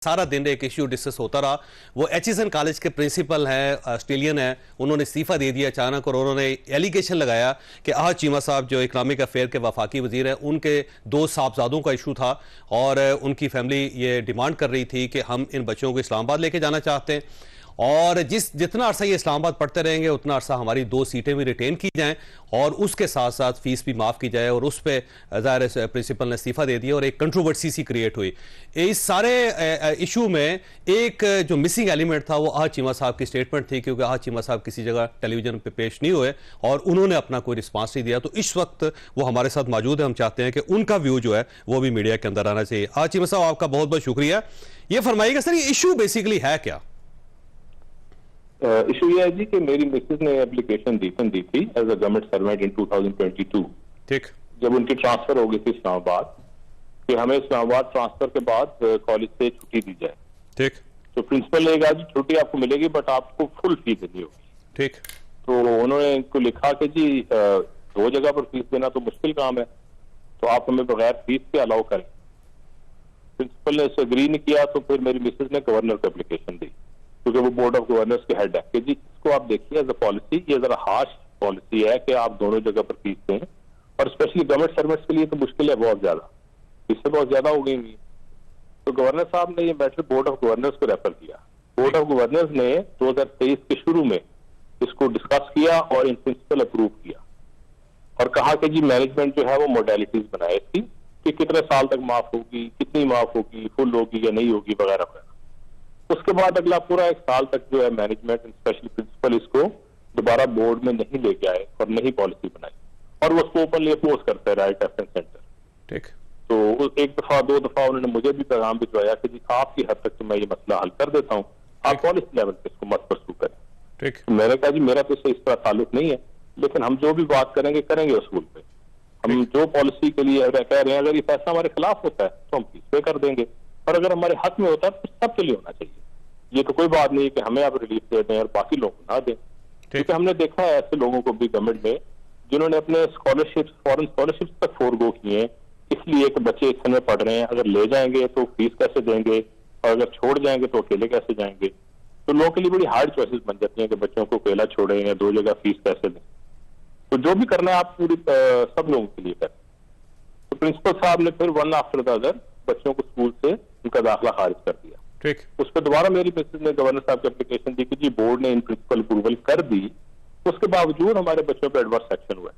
सारा दिन एक इश्यू डिस्कस होता रहा। वो एचईसन कॉलेज के प्रिंसिपल हैं, ऑस्ट्रेलियन हैं, उन्होंने इस्तीफा दे दिया अचानक और उन्होंने एलिगेशन लगाया कि आहद चीमा साहब जो इकनॉमिक अफेयर के वफाकी वजीर हैं, उनके दो साहबजादों का इशू था और उनकी फैमिली ये डिमांड कर रही थी कि हम इन बच्चों को इस्लामाबाद लेके जाना चाहते हैं और जितना अरसा ये इस्लामाबाद पढ़ते रहेंगे उतना अरसा हमारी 2 सीटें भी रिटेन की जाएं और उसके साथ साथ फीस भी माफ़ की जाए। और उस पर ज़ाहिर प्रिंसिपल ने इस्तीफा दे दिया और एक कंट्रोवर्सी सी क्रिएट हुई। इस सारे इशू में एक जो मिसिंग एलिमेंट था वो आहद चीमा साहब की स्टेटमेंट थी, क्योंकि आहद चीमा साहब किसी जगह टेलीविजन पर पेश नहीं हुए और उन्होंने अपना कोई रिस्पॉन्स नहीं दिया। तो इस वक्त वो हमारे साथ मौजूद है, हम चाहते हैं कि उनका व्यू जो है वो भी मीडिया के अंदर आना चाहिए। आहद चीमा साहब आपका बहुत बहुत शुक्रिया। ये फरमाइएगा सर, ये इशू बेसिकली है क्या? इशू यह है जी कि मेरी मिसेज ने एप्लीकेशन दी थी एज अ गवर्नमेंट सर्वेंट इन 2022। ठीक, जब उनकी ट्रांसफर हो गई थी इस्लामाबाद कि हमें इस्लामाबाद ट्रांसफर के बाद कॉलेज से छुट्टी दी जाए। ठीक, तो प्रिंसिपल ने कहा जी छुट्टी आपको मिलेगी बट आपको फुल फीस देनी होगी। ठीक, तो उन्होंने इनको लिखा कि जी 2 जगह पर फीस देना तो मुश्किल काम है, तो आप हमें बगैर फीस के अलाउ करें। प्रिंसिपल ने इसे एग्री नहीं किया तो फिर मेरी मिसेज ने गवर्नर को एप्लीकेशन दी, क्योंकि वो बोर्ड ऑफ गवर्नर्स के हेड है, कि जी इसको आप देखिए एज अ पॉलिसी, ये जरा हार्श पॉलिसी है कि आप दोनों जगह पर फीस दें और स्पेशली गवर्नमेंट सर्वेंट्स के लिए तो मुश्किल है बहुत ज्यादा, इससे बहुत ज्यादा हो गई। तो गवर्नर साहब ने ये मैटर बोर्ड ऑफ गवर्नर्स को रेफर किया। बोर्ड ऑफ गवर्नर्स ने 2023 के शुरू में इसको डिस्कस किया और इन प्रिंसिपल अप्रूव किया और कहा कि जी मैनेजमेंट जो है वो मोडेलिटीज बनाए इसकी कि कितने साल तक माफ होगी, कितनी माफ होगी, फुल होगी या नहीं होगी वगैरह वगैरह। उसके बाद अगला पूरा 1 साल तक जो है मैनेजमेंट स्पेशली प्रिंसिपल इसको दोबारा बोर्ड में नहीं लेके आए और नहीं पॉलिसी बनाई और वो उसको ओपनली अपोज करते रहे लेफ्ट एंड सेंटर। ठीक, तो 1 दफा 2 दफा उन्होंने मुझे भी पैगाम भिजवाया कि जी आपकी हद तक तो मैं ये मसला हल कर देता हूँ, आप पॉलिसी लेवल पे इसको मत परसू करें। ठीक, तो मैंने कहा जी मेरा तो इससे इस तरह ताल्लुक नहीं है, लेकिन हम जो भी बात करेंगे उसूल पे। हम जो पॉलिसी के लिए कह रहे हैं अगर ये फैसला हमारे खिलाफ होता है तो हम फीस पे कर देंगे और अगर हमारे हक में होता है तो सबके लिए होना चाहिए। ये तो कोई बात नहीं है कि हमें आप रिलीफ दे दें और बाकी लोगों को ना दें, क्योंकि हमने देखा है ऐसे लोगों को भी गवर्नमेंट में जिन्होंने अपने स्कॉलरशिप्स फॉरेन स्कॉलरशिप्स तक फोरगो किए इसलिए कि बच्चे इस समय पढ़ रहे हैं, अगर ले जाएंगे तो फीस कैसे देंगे और अगर छोड़ जाएंगे तो अकेले कैसे जाएंगे। तो लोगों के लिए बड़ी हार्ड चॉइसेस बन जाती हैं कि बच्चों को अकेला छोड़ें या 2 जगह फीस कैसे दें। तो जो भी करना है आप पूरी सब लोगों के लिए करें। तो प्रिंसिपल साहब ने फिर 1 आफ्टर द अदर बच्चों को स्कूल से उनका दाखिला खारिज कर दिया। ठीक, उस पर दोबारा मेरी मिसेज ने गवर्नर साहब की एप्लीकेशन दी कि जी बोर्ड ने इन प्रिंसिपल अप्रूवल कर दी, उसके बावजूद हमारे बच्चों पर एडवर्स एक्शन हुआ।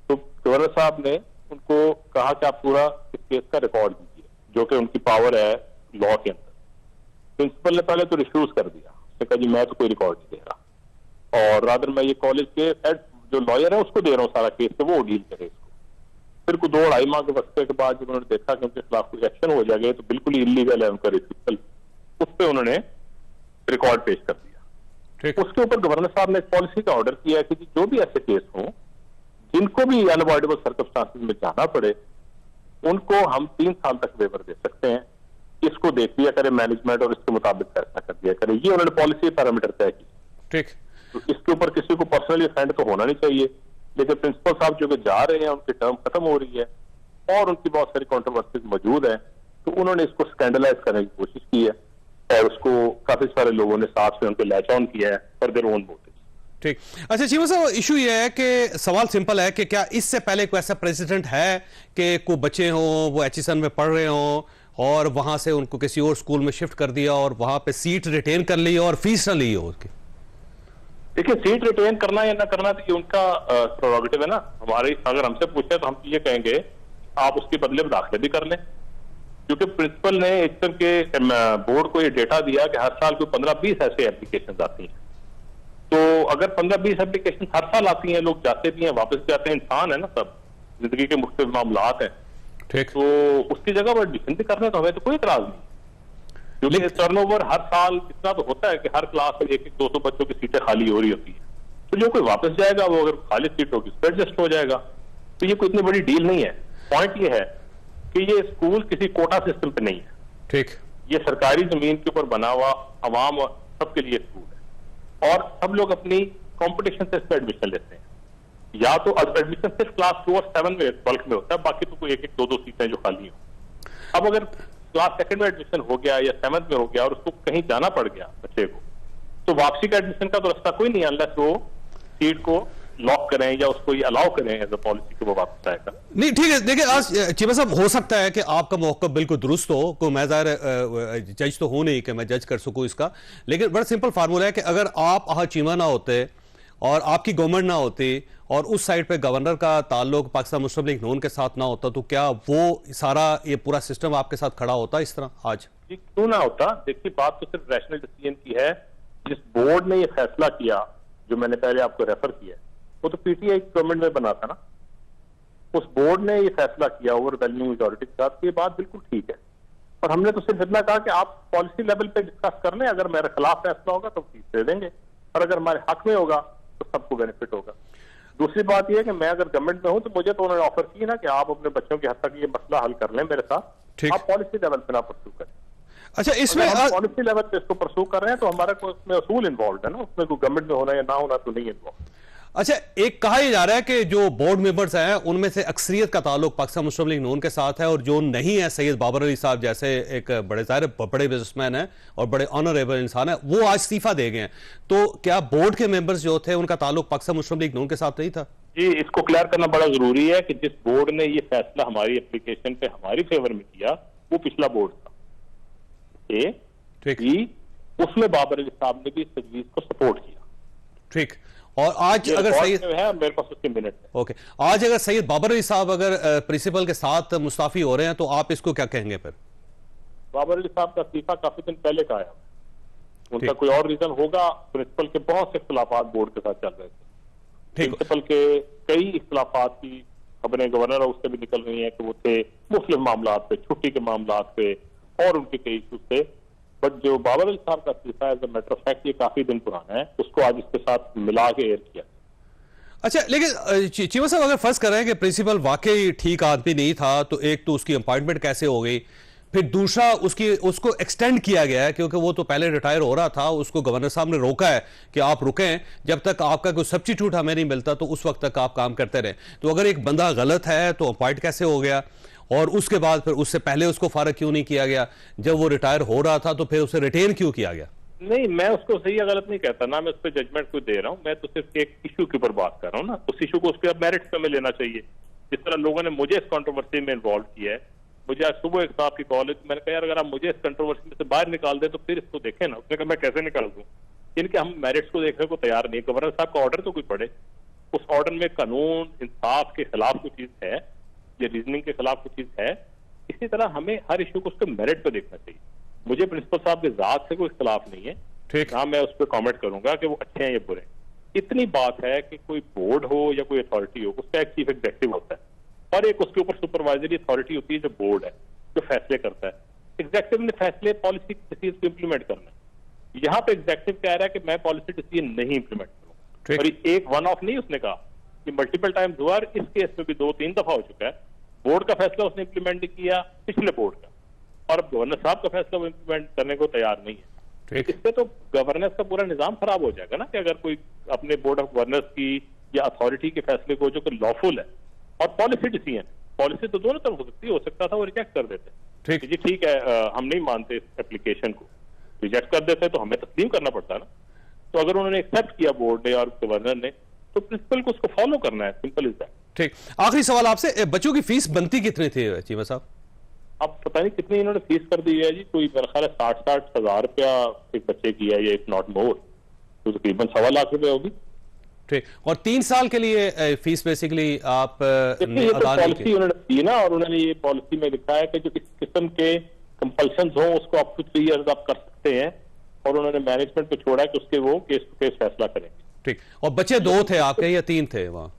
तो गवर्नर साहब ने उनको कहा कि आप पूरा इस केस का रिकॉर्ड दीजिए, जो कि उनकी पावर है लॉ के अंदर। प्रिंसिपल ने पहले तो रिफ्यूज कर दिया, उसने कहा जी मैं तो कोई रिकॉर्ड नहीं दे रहा और रादर मैं ये कॉलेज के जो लॉयर है उसको दे रहा हूँ सारा केस, तो वो डील करे इसको। फिर को 2-2.5 माह के वक्फे के बाद जब उन्होंने देखा कि उनके खिलाफ कोई एक्शन हो जाएगा तो बिल्कुल ही इलीगल है उनका रिफ्यूजल, उस पर उन्होंने रिकॉर्ड पेश कर दिया। उसके ऊपर गवर्नर साहब ने एक पॉलिसी का ऑर्डर किया कि जो भी ऐसे केस हों जिनको भी अनअवॉइडेबल सर्कमस्टांसेस में जाना पड़े उनको हम 3 साल तक वेवर दे सकते हैं, इसको देख लिया करे मैनेजमेंट और इसके मुताबिक फैसला कर दिया करे। ये उन्होंने पॉलिसी पैरामीटर तय की। ठीक, तो इसके ऊपर किसी को पर्सनली ऑफेंड तो होना नहीं चाहिए, लेकिन प्रिंसिपल साहब जो कि जा रहे हैं उनकी टर्म खत्म हो रही है और उनकी बहुत सारी कंट्रोवर्सीज मौजूद है, तो उन्होंने इसको स्कैंडलाइज करने की कोशिश की है और उसको काफी सारे लोगों ने साथ से उनको लैच ऑन किया है फॉर देयर ओन मोटिव्स। ठीक। अच्छा चीमा साहब, इशू ये है कि सवाल सिंपल है कि क्या इससे पहले कोई ऐसा प्रेसिडेंट है कि कोई बच्चे हों वो एचईसन में पढ़ रहे हों और वहां से उनको किसी और स्कूल में शिफ्ट कर दिया और वहां पे सीट रिटेन कर ली और फीस ना ली हो उसकी? देखिए सीट रिटेन करना या ना करना तो ये उनका प्रोरोगेटिव है ना। हमारी अगर हमसे पूछे तो हम ये कहेंगे आप उसके बदले में दाखिले भी कर लें, क्योंकि प्रिंसिपल ने एचईसन के बोर्ड को ये डेटा दिया कि हर साल कोई 15-20 ऐसे एप्लीकेशन आती हैं। तो अगर 15-20 एप्लीकेशन हर साल आती हैं, लोग जाते भी हैं वापस जाते हैं, इंसान है ना, सब जिंदगी के मुख्तलिफ मामलात हैं। ठीक, तो उसकी जगह पर एडमिशन भी करने तो हमें तो कोई इतराज नहीं, क्योंकि टर्नओवर हर साल इतना तो होता है कि हर क्लास में 100-200 बच्चों की सीटें खाली हो रही होती है। तो जो कोई वापस जाएगा वो अगर खाली सीट होगी उस पर एडजस्ट हो जाएगा। तो ये कोई इतनी बड़ी डील नहीं है। पॉइंट ये है कि ये स्कूल किसी कोटा सिस्टम पे नहीं है। ठीक, ये सरकारी जमीन के ऊपर बना हुआ अवाम सबके लिए स्कूल है और सब लोग अपनी कंपटीशन से इस पर एडमिशन लेते हैं। या तो एडमिशन सिर्फ क्लास 2 और 7 में बल्क में होता है, बाकी तो कोई 1-2 सीटें जो खाली हो। अब अगर क्लास सेकंड में एडमिशन हो गया या 7th में हो गया और उसको कहीं जाना पड़ गया बच्चे को, तो वापसी का एडमिशन का तो रास्ता कोई नहीं, अनलेस वो सीट को लॉक करें या उसको ये अलाउ करें एज अ पॉलिसी कि वो वापस आएगा। नहीं ठीक है, देखिए आज चीमा साहब हो सकता है कि आपका मौका बिल्कुल दुरुस्त हो, को मैं ज़ाहिर जज तो हूं नहीं कि मैं जज कर सकूं इसका, लेकिन बड़ा सिंपल फार्मूला है कि अगर आप आहा चीमा ना होते और आपकी गवर्नमेंट ना होती और उस साइड पे गवर्नर का ताल्लुक पाकिस्तान मुस्लिम लीग नून के साथ ना होता, तो क्या वो सारा ये पूरा सिस्टम आपके साथ खड़ा होता इस तरह आज? जी क्यों ना होता। देखिए बात तो सिर्फ रैशनल डिसीजन की है। जिस बोर्ड ने ये फैसला किया जो मैंने पहले आपको रेफर किया, वो तो पीटीआई गवर्नमेंट में बना था ना। उस बोर्ड ने ये फैसला किया ओवरवेलमिंग मेजॉरिटी के साथ, ये बात बिल्कुल ठीक है। और हमने तो सिर्फ इतना कहा कि आप पॉलिसी लेवल पे डिस्कस कर लें, अगर मेरे खिलाफ फैसला होगा तो फीस दे देंगे, और अगर हमारे हक में होगा तो सबको बेनिफिट होगा। दूसरी बात यह है कि मैं अगर गवर्नमेंट में हूं तो मुझे तो उन्होंने ऑफर की ना कि आप अपने बच्चों के हद तक ये मसला हल कर लें मेरे साथ, आप पॉलिसी लेवल पे ना परसू करें। अच्छा, इसमें पॉलिसी लेवल पे इसको परसू कर रहे हैं तो हमारा कोई उसमें असूल इन्वॉल्व है ना, उसमें कोई गवर्नमेंट में होना या ना होना तो नहीं इन्वॉल्व। अच्छा, एक कहा यह जा रहा है कि जो बोर्ड मेंबर्स हैं उनमें से अक्सरियत का ताल्लुक पाकिस्तान मुस्लिम लीग नून के साथ है, और जो नहीं है सैयद बाबर अली साहब जैसे एक बड़े बिजनेसमैन हैं और बड़े ऑनरेबल इंसान है, वो आज इस्तीफा दे गए हैं। तो क्या बोर्ड के मेंबर्स जो थे उनका ताल्लुक पाकिस्तान मुस्लिम लीग नून के साथ नहीं था? जी, इसको क्लियर करना बड़ा जरूरी है कि जिस बोर्ड ने ये फैसला हमारी एप्लीकेशन पे हमारी फेवर में किया वो पिछला बोर्ड था। उसमें बाबर अली साहब ने भी इस तजवीज को सपोर्ट किया। ठीक, और आज अगर सैयद है मेरे पास उसके मिनट है। ओके, आज अगर सैयद बाबर अली साहब अगर प्रिंसिपल के साथ मुस्ताफी हो रहे हैं तो आप इसको क्या कहेंगे? फिर बाबर अली साहब का इस्तीफा काफी दिन पहले का आया, उनका कोई और रीजन होगा। प्रिंसिपल के बहुत से इख्तिलाफात बोर्ड के साथ चल रहे थे, प्रिंसिपल के कई इख्तिलाफात की खबरें गवर्नर हाउस से भी निकल रही हैं कि वो थे मुस्लिम मामला पे, छुट्टी के मामला पे और उनके कई इशूज थे। बट जो बाबर अली साहब का इस्तीफा as a matter of fact ये काफी दिन पुराना है, उसको आज इसके साथ मिला के एयर किया। अच्छा, लेकिन चीमा साहब अगर फर्ज कर रहे हैं कि प्रिंसिपल वाकई ठीक आदमी नहीं था, तो एक तो उसकी अपॉइंटमेंट कैसे हो गई, फिर दूसरा उसको एक्सटेंड किया गया है क्योंकि वो तो पहले रिटायर हो रहा था, उसको गवर्नर साहब ने रोका है कि आप रुकें, जब तक आपका कोई सब्स्टिट्यूट हमें नहीं मिलता तो उस वक्त तक आप काम करते रहे। तो अगर एक बंदा गलत है तो अपॉइंट कैसे हो गया, और उसके बाद फिर उससे पहले उसको फारग क्यों नहीं किया गया? जब वो रिटायर हो रहा था तो फिर उसे रिटेन क्यों किया गया? नहीं, मैं उसको सही या गलत नहीं कहता ना, मैं उस पर जजमेंट को दे रहा हूँ। मैं तो सिर्फ एक इशू के ऊपर बात कर रहा हूँ ना, उस इशू को उसके मेरिट्स पे में लेना चाहिए। जिस तरह लोगों ने मुझे इस कंट्रोवर्सी में इन्वॉल्व किया है, मुझे आज सुबह एक साहब की कॉल है, मैंने कहा यार अगर आप मुझे इस कंट्रोवर्सी में से बाहर निकाल दें तो फिर इसको देखें ना। उसने कहा मैं कैसे निकाल दूं, इनके हम मेरिट्स को देखने को तैयार नहीं। गवर्नर साहब का ऑर्डर तो कोई पढ़े, उस ऑर्डर में कानून इंसाफ के खिलाफ कोई चीज है या रीजनिंग के खिलाफ कोई चीज है। इसी तरह हमें हर इशू को उसके मेरिट पर देखना चाहिए। मुझे प्रिंसिपल साहब के जात से कोई इख्तिलाफ नहीं है, ना मैं उस पर कॉमेंट करूंगा कि वो अच्छे हैं या बुरे। इतनी बात है कि कोई बोर्ड हो या कोई अथॉरिटी हो, उसका एक चीफ एग्जीक्यूटिव होता है और एक उसके ऊपर सुपरवाइजरी अथॉरिटी होती है जो बोर्ड है, जो फैसले करता है। एग्जीक्यूटिव ने फैसले पॉलिसी डिसीजन को इंप्लीमेंट करना है। यहाँ पे एग्जीक्यूटिव कह रहा है कि मैं पॉलिसी डिसीजन नहीं इंप्लीमेंट करूँ, और एक वन ऑफ नहीं, उसने कहा कि मल्टीपल टाइम्स हुआ, इस केस में भी 2-3 दफा हो चुका है। बोर्ड का फैसला उसने इंप्लीमेंट नहीं किया, पिछले बोर्ड का, और अब गवर्नर साहब का फैसला वो इंप्लीमेंट करने को तैयार नहीं है। इससे तो गवर्नेंस का पूरा निजाम खराब हो जाएगा ना, कि अगर कोई अपने बोर्ड ऑफ गवर्नर्स की या अथॉरिटी के फैसले को जो कि लॉफुल है और पॉलिसी डिसीजन, पॉलिसी तो दोनों तरफ हो सकता था, वो रिजेक्ट कर देते। जी ठीक है, हम नहीं मानते इस एप्लीकेशन को, रिजेक्ट कर देते तो हमें तस्लीम करना पड़ता ना। तो अगर उन्होंने एक्सेप्ट किया बोर्ड ने और गवर्नर ने, तो प्रिंसिपल को उसको फॉलो करना है, सिंपल इज दैट। ठीक, आखिरी सवाल आपसे, बच्चों की फीस बनती कितनी थी चीमा साहब? अब पता नहीं कितनी इन्होंने फीस कर दी है जी, कोई मेरा ख्याल है 60 हजार रुपया एक बच्चे की है, या इफ नॉट मोर, तो तकरीबन 1.25 लाख रुपए होगी। ठीक, और 3 साल के लिए फीस बेसिकली आप पॉलिसी उन्होंने दी ना, और उन्होंने ये पॉलिसी में लिखा है कि जो इस किस्म के कंपल्शन हो उसको अप टू 3 इयर्स आप कर सकते हैं, और उन्होंने मैनेजमेंट पे छोड़ा कि उसके वो केस टू केस फैसला करेंगे। ठीक, और बच्चे 2 थे आपके या 3 थे वहाँ?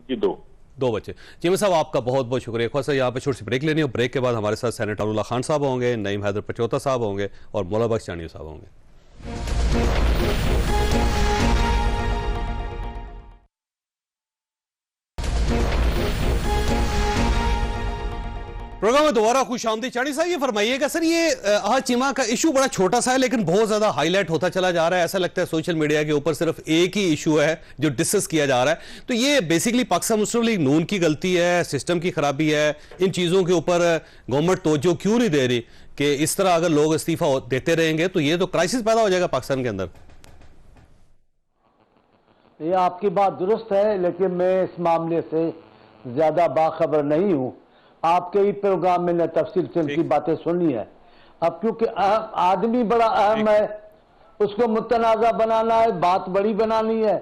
जी 2 बच्चे। चीमा साहब आपका बहुत बहुत शुक्रिया। खुद यहाँ पे छोटी सी ब्रेक लेनी है, ब्रेक के बाद हमारे साथ सेनेटर अब्दुल्ला खान साहब होंगे, नईम हैदर पचौता साहब होंगे और मौला बख्श चानी साहब होंगे। प्रोग्राम में दोबारा खुश आमदी। चाणी साहब ये फरमाइएगा सर, ये आहा चीमा का इशू बड़ा छोटा सा है लेकिन बहुत ज्यादा हाईलाइट होता चला जा रहा है। ऐसा लगता है सोशल मीडिया के ऊपर सिर्फ एक ही इशू है जो डिस्कस किया जा रहा है। तो ये बेसिकली पाकिस्तान मुस्लिम लीग नून की गलती है, सिस्टम की खराबी है, इन चीजों के ऊपर गवर्नमेंट तवज्जो क्यों नहीं दे रही? कि इस तरह अगर लोग इस्तीफा देते रहेंगे तो ये तो क्राइसिस पैदा हो जाएगा पाकिस्तान के अंदर। ये आपकी बात दुरुस्त है, लेकिन मैं इस मामले से ज्यादा बाखबर नहीं हूं। आपके ही प्रोग्राम में ने तफसील से इनकी बातें सुनी है। अब क्योंकि आदमी बड़ा अहम है, उसको मुतनाज़ा बनाना है, बात बड़ी बनानी है,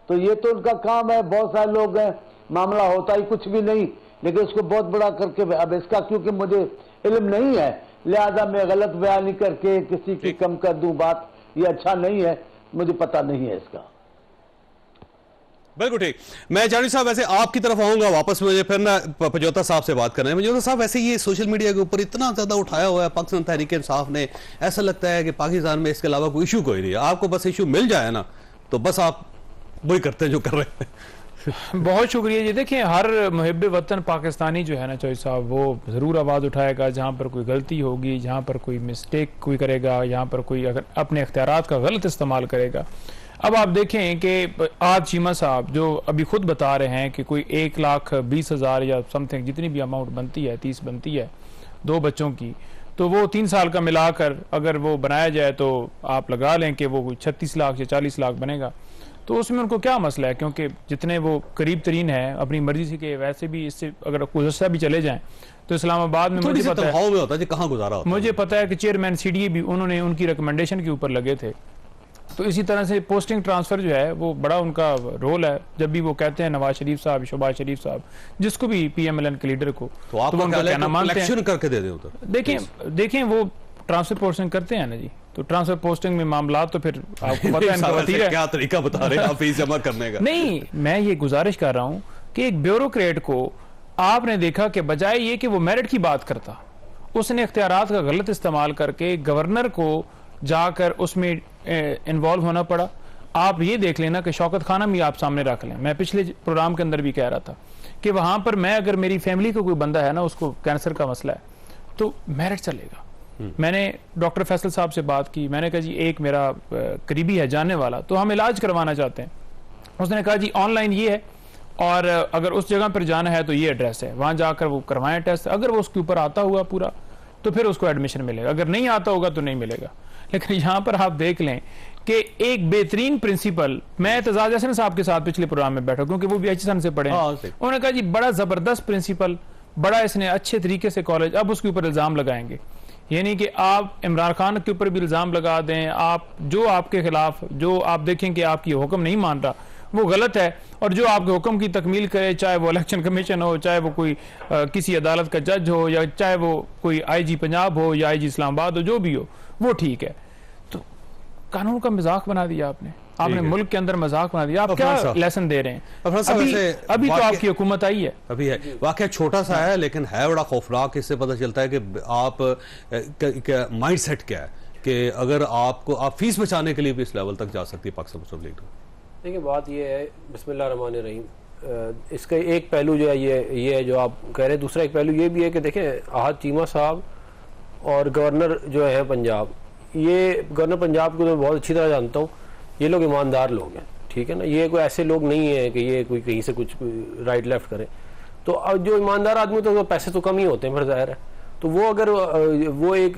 तो ये तो उनका काम है। बहुत सारे लोग हैं, मामला होता ही कुछ भी नहीं, लेकिन इसको बहुत बड़ा करके, अब इसका क्योंकि मुझे इल्म नहीं है, लिहाजा मैं गलत बयानी करके किसी की कम कर दूं बात, ये अच्छा नहीं है, मुझे पता नहीं है इसका। बिल्कुल ठीक। मैं जानी साहब वैसे आपकी तरफ आऊंगा वापस, मुझे फिर ना पजौता साहब से बात करना है। पजौता साहब, वैसे ये सोशल मीडिया के ऊपर इतना ज्यादा उठाया हुआ है पाकिस्तान तहरीक इंसाफ ने, ऐसा लगता है कि पाकिस्तान में इसके अलावा कोई इशू कोई नहीं है। आपको बस इशू मिल जाए ना तो बस आप वही करते हैं जो कर रहे हैं। बहुत शुक्रिया जी। देखिए, हर मुहिब वतन पाकिस्तानी जो है ना चौधरी साहब, वो ज़रूर आवाज़ उठाएगा जहाँ पर कोई गलती होगी, जहाँ पर कोई मिस्टेक कोई करेगा, यहाँ पर कोई अगर अपने इख्तियारात का गलत इस्तेमाल करेगा। अब आप देखें कि आज चीमा साहब जो अभी खुद बता रहे हैं कि कोई 1,20,000 या समथिंग जितनी भी अमाउंट बनती है, 30 बनती है 2 बच्चों की, तो वो 3 साल का मिलाकर अगर वो बनाया जाए तो आप लगा लें कि वो 36 लाख या 40 लाख बनेगा। तो उसमें उनको क्या मसला है, क्योंकि जितने वो करीब तरीन है अपनी मर्जी से, के वैसे भी इससे अगर गुज़श्ता भी चले जाएं तो इस्लामाबाद में मुझे पता है में होता है कहाँ गुजारा होता है। मुझे पता है कि चेयरमैन CDA भी उन्होंने उनकी रिकमेंडेशन के ऊपर लगे थे। तो इसी तरह से पोस्टिंग ट्रांसफर जो है वो बड़ा उनका रोल है। जब भी वो कहते हैं नवाज शरीफ साहब, शहबाज शरीफ साहब, जिसको भी PMLN के लीडर को, तो आप उनका कहना मानते हैं करके दे दें उधर। देखें वो ट्रांसफर पोस्टिंग करते हैं ना जी, तो ट्रांसफर पोस्टिंग में मामला तो फिर आपको पता है क्या तरीका बता रहे हैं आप फीस जमा करने का। नहीं, मैं ये गुजारिश कर रहा हूं कि एक ब्यूरोक्रेट को आपने देखा कि बजाय ये कि वो मेरिट की बात करता, उसने इख्तियारात का गलत इस्तेमाल करके गवर्नर को जाकर उसमें इन्वॉल्व होना पड़ा। आप ये देख लेना कि शौकत खाना भी आप सामने रख लें। मैं पिछले प्रोग्राम के अंदर भी कह रहा था कि वहां पर मैं, अगर मेरी फैमिली का कोई बंदा है ना, उसको कैंसर का मसला है, तो मेरिट चलेगा। मैंने डॉक्टर फैसल साहब से बात की, मैंने कहा जी एक मेरा करीबी है जानने वाला, तो हम इलाज करवाना चाहते हैं। उसने कहा जी ऑनलाइन ये है, और अगर उस जगह पर जाना है तो ये एड्रेस है, वहां जाकर वो करवाएं टेस्ट। अगर वो उसके ऊपर आता हुआ पूरा तो फिर उसको एडमिशन मिलेगा, अगर नहीं आता होगा तो नहीं मिलेगा। लेकिन यहां पर आप देख लें कि एक बेहतरीन प्रिंसिपल, मैं एतजाज हसन साहब के साथ पिछले प्रोग्राम में बैठा क्योंकि वो भी HSN से पढ़े, उन्होंने कहा जी बड़ा जबरदस्त प्रिंसिपल, बड़ा इसने अच्छे तरीके से कॉलेज, अब उसके ऊपर इल्जाम लगाएंगे। यानी कि आप इमरान खान के ऊपर भी इल्जाम लगा दें, आप जो आपके खिलाफ, जो आप देखें कि आपकी हुक्म नहीं मान रहा वो गलत है, और जो आपके हुक्म की तकमील करे, चाहे वो इलेक्शन कमीशन हो, चाहे वो कोई किसी अदालत का जज हो, या चाहे वो कोई IG पंजाब हो या IG इस्लामाबाद हो, जो भी हो वो ठीक है। तो कानून का मजाक बना दिया आपने मुल्क के अंदर मजाक बना दिया। आप क्या लेसन दे रहे हैं? अभी तो आपकी हुकूमत आई है, अभी है। वाकया छोटा सा है लेकिन है बड़ा खौफनाक। इससे पता चलता है कि आप माइंड सेट क्या है कि अगर आप फीस बचाने के लिए भी इस लेवल तक जा सकती है पाकिस्तान मुस्लिम लीग। देखिए बात ये है, बिस्मिल्लाहिर्रहमानिर्रहीम, इसका एक पहलू जो है ये है जो आप कह रहे हैं। दूसरा एक पहलू ये भी है कि देखें आहद चीमा साहब और गवर्नर जो है पंजाब, ये गवर्नर पंजाब को मैं बहुत अच्छी तरह जानता हूँ। ये लोग ईमानदार लोग हैं, ठीक है ना। ये कोई ऐसे लोग नहीं है कि ये कोई कहीं से कुछ राइट लेफ्ट करे। तो अब जो ईमानदार आदमी तो पैसे तो कम ही होते हैं, फिर जाहिर है। तो वो अगर वो एक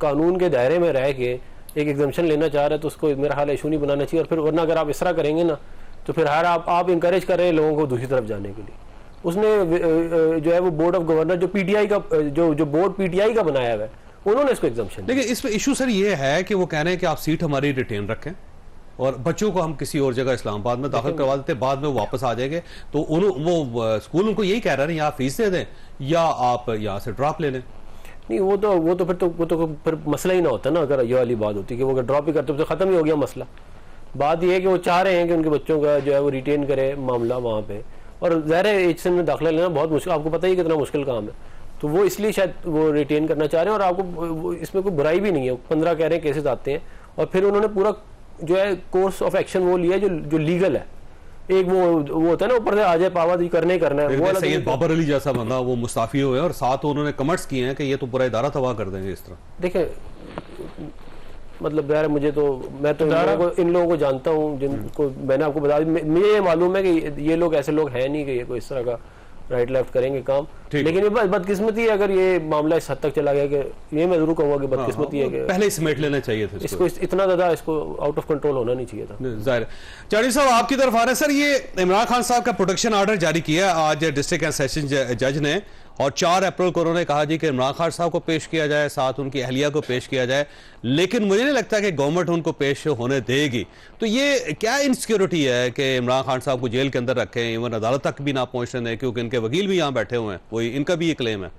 कानून के दायरे में रह के एक एग्जम्पशन लेना चाह रहे हैं तो उसको मेरा ख्याल इशू नहीं बनाना चाहिए। और फिर वरना अगर आप इस तरह करेंगे ना तो फिर हर आप इंकरेज कर रहे हैं लोगों को दूसरी तरफ जाने के लिए। उसने जो है वो बोर्ड ऑफ गवर्नर जो PTI का जो बोर्ड PTI का बनाया हुआ है, उन्होंने इसको एग्जम्पशन। देखिए इसमें इशू सर ये है कि वो कह रहे हैं कि आप सीट हमारी रिटेन रखें और बच्चों को हम किसी और जगह इस्लामाबाद में दाखिल करवा देते, बाद में वो वापस आ जाएंगे। तो वो स्कूल उनको यही कह रहे हैं या फीस दे दें या आप यहाँ से ड्रॉप ले लें। नहीं, वो तो फिर मसला ही ना होता ना। अगर ये वाली बात होती कि वो अगर ड्रॉप ही करते तो खत्म ही हो गया मसला। बात ये है कि वो चाह रहे हैं कि उनके बच्चों का जो है वो रिटेन करे मामला वहाँ पे, और ज़ाहिर है HSN में दाखिला लेना बहुत मुश्किल, आपको पता ही कितना मुश्किल काम है। तो वो इसलिए शायद वो रिटेन करना चाह रहे हैं। और आपको इसमें कोई बुराई भी नहीं है। 15 कह रहे हैं केसेस आते हैं, और फिर उन्होंने पूरा जो है कोर्स ऑफ एक्शन वो लिया जो लीगल है। एक वो होता है ना ऊपर से आ जाए पावादी करना है वो सैयद बाबर अली जैसा बंदा वो मुस्ताफी हुए और साथ उन्होंने कमेंट्स किए हैं कि ये तो पूरा इदारा तबाह कर देंगे इस तरह। देखें मतलब यार मैं तो इन लोगों को जानता हूँ जिनको मैंने आपको बता दी। मुझे ये मालूम है कि ये लोग ऐसे लोग हैं नहीं कि ये कोई इस तरह का राइट लेफ्ट करेंगे काम। ठीक। लेकिन ये बदकिस्मती है अगर ये मामला इस हद तक चला गया कि ये मैं जरूर कहूंगा कि बदकिस्मती है कि पहले ही समेट लेना चाहिए था इसको इतना ज्यादा इसको आउट ऑफ कंट्रोल होना नहीं चाहिए था। जाहिर है। चाड़ी साहब आपकी तरफ आ रहे हैं सर, ये इमरान खान साहब का प्रोटेक्शन ऑर्डर जारी किया आज डिस्ट्रिक्ट एंड सेशन जज ने, और 4 अप्रैल को उन्होंने कहा जी कि इमरान खान साहब को पेश किया जाए, साथ उनकी अहलिया को पेश किया जाए, लेकिन मुझे नहीं लगता कि गवर्नमेंट उनको पेश होने देगी। तो ये क्या इनसिक्योरिटी है कि इमरान खान साहब को जेल के अंदर रखें, इवन अदालत तक भी ना पहुंचने दें, क्योंकि इनके वकील भी यहाँ बैठे हुए हैं, वही इनका भी ये क्लेम है।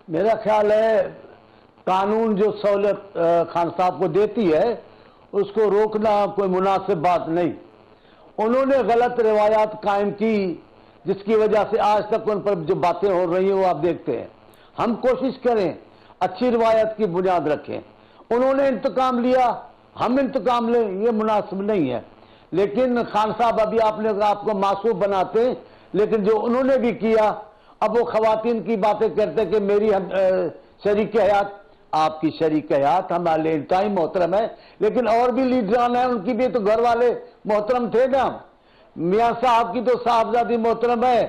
मेरा ख्याल है कानून जो सहूलत खान साहब को देती है उसको रोकना कोई मुनासिब बात नहीं। उन्होंने गलत रिवायात कायम की जिसकी वजह से आज तक उन पर जो बातें हो रही हैं वो आप देखते हैं। हम कोशिश करें अच्छी रिवायत की बुनियाद रखें। उन्होंने इंतकाम लिया, हम इंतकाम लें, ये मुनासिब नहीं है। लेकिन खान साहब अभी आपने आपको मासूम बनाते हैं, लेकिन जो उन्होंने भी किया, अब वो खवातीन की बातें करते कि मेरी शरीक हयात, आपकी शरीक हयात हमारे टाइम मोहतरम है, लेकिन और भी लीडरान हैं, उनकी भी तो घर वाले मोहतरम थे ना। मियाँ साहब की तो साहबजादी मोहतरम है,